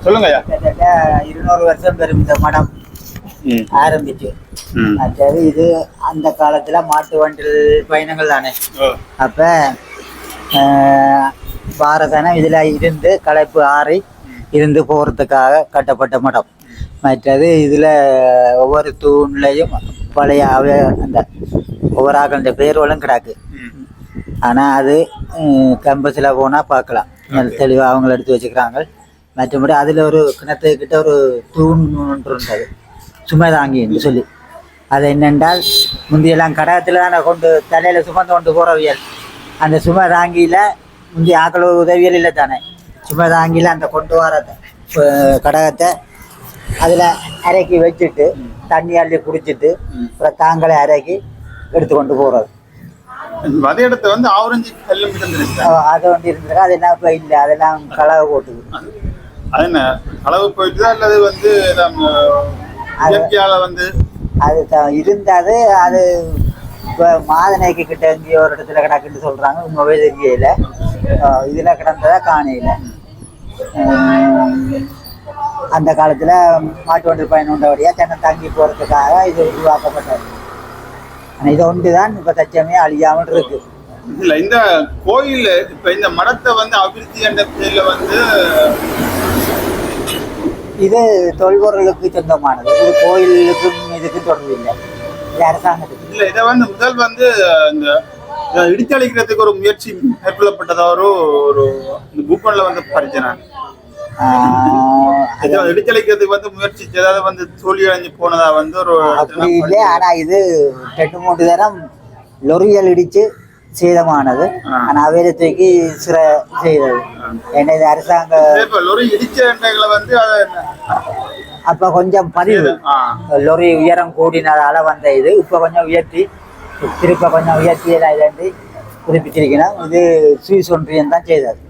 சொல்லுங்க ஐயா. கிட்டத்தட்ட 200 வருஷம் பெறும் இந்த மடம் ஆரம்பிச்சு. மற்றது இது அந்த காலத்துல மாட்டு வண்டில் பயணங்கள் தானே. அப்ப பாரதனம் இதுல இருந்து களைப்பு ஆறி இருந்து போறதுக்காக கட்டப்பட்ட மடம். மற்றது இதுல ஒவ்வொரு தூண்லையும் பழைய அந்த ஒவ்வொரு ஆக்கள் பேர்களும் கிடக்கு. ஆனா அது கம்பஸில் போனா பார்க்கலாம், நல்ல தெளிவாக அவங்கள எடுத்து வச்சுக்கிறாங்க. மற்றபடி அதில் ஒரு கிணத்துக்கிட்ட ஒரு தூண் ஒன்று இருந்தது, சுமைதாங்கி என்று சொல்லி. அது என்னென்றால் முந்தியெல்லாம் கடகத்தில் தானே கொண்டு தலையில் சுமந்து கொண்டு போகிறவியல். அந்த சுமைதாங்கியில் முந்தைய ஆக்கள் உதவியல் இல்லை தானே. சுமைதாங்கியில் அந்த கொண்டு வர கடகத்தை அதில் அரைக்கி வச்சுட்டு தண்ணி அள்ளி குடிச்சிட்டு அப்புறம் தாங்களை அரைக்கி எடுத்து கொண்டு போகிறது. அதே இடத்த வந்து ஆவரஞ்சி கல்லும் அது ஒன்று இருந்திருக்கு. அது என்ன இப்போ இல்லை, அதெல்லாம் களவு போட்டுது. அது என்ன களவு போயிட்டு அல்லது வந்து இயற்கையால வந்து அது இருந்தது. அது இப்போ மாதனைக்கு கிட்ட எங்கேயோ ஒரு இடத்துல கிடக்குன்னு சொல்கிறாங்க, உண்மையே தெரியல. இதில் கிடந்ததா காணையில். அந்த காலத்தில் மாட்டு வண்டி பயணம் உண்டபடியாக தென்னை தாங்கி போகிறதுக்காக இது உருவாக்கப்பட்டது. ஆனால் இது ஒன்று தான் இப்போ தச்சமே அழியாமல் இருக்கு. இல்லை, இந்த கோயில் இப்போ இந்த மடத்தை வந்து அபிவிருத்தி என்ற பேரில் வந்து இது தொல்பொருளுக்கு சொந்தமானது. இது கோயிலுக்கும் இதுக்கும் தொடர்பு இல்லை, இது அரசாங்கத்துக்கு இல்லை. இதை வந்து முதல் வந்து இந்த இடித்தளிக்கிறதுக்கு ஒரு முயற்சி மேற்கொள்ளப்பட்டதா ஒரு கூப்பன்ல வந்து படித்தேன் நான். இடித்தளிக்கிறதுக்கு வந்து முயற்சி ஏதாவது வந்து தோல்வி அடைஞ்சு போனதா வந்து ஒரு அப்படி இல்லை. ஆனா இது 2-3 தரம் லொரியல் இடிச்சு சேதமானது. ஆனா அவையில தூக்கி சிறை செய்தது. ஏன்னா இது அரசாங்க லொரி இடிச்ச வந்து அப்ப கொஞ்சம் பதிவு லொரி உயரம் கூடினதால வந்த இது இப்ப கொஞ்சம் உயர்த்தி திருப்ப கொஞ்சம் உயர்த்தியெல்லாம் புதுப்பிச்சிருக்கணும். இது சுவிஸ் ஒன்றியம் தான் செய்தது.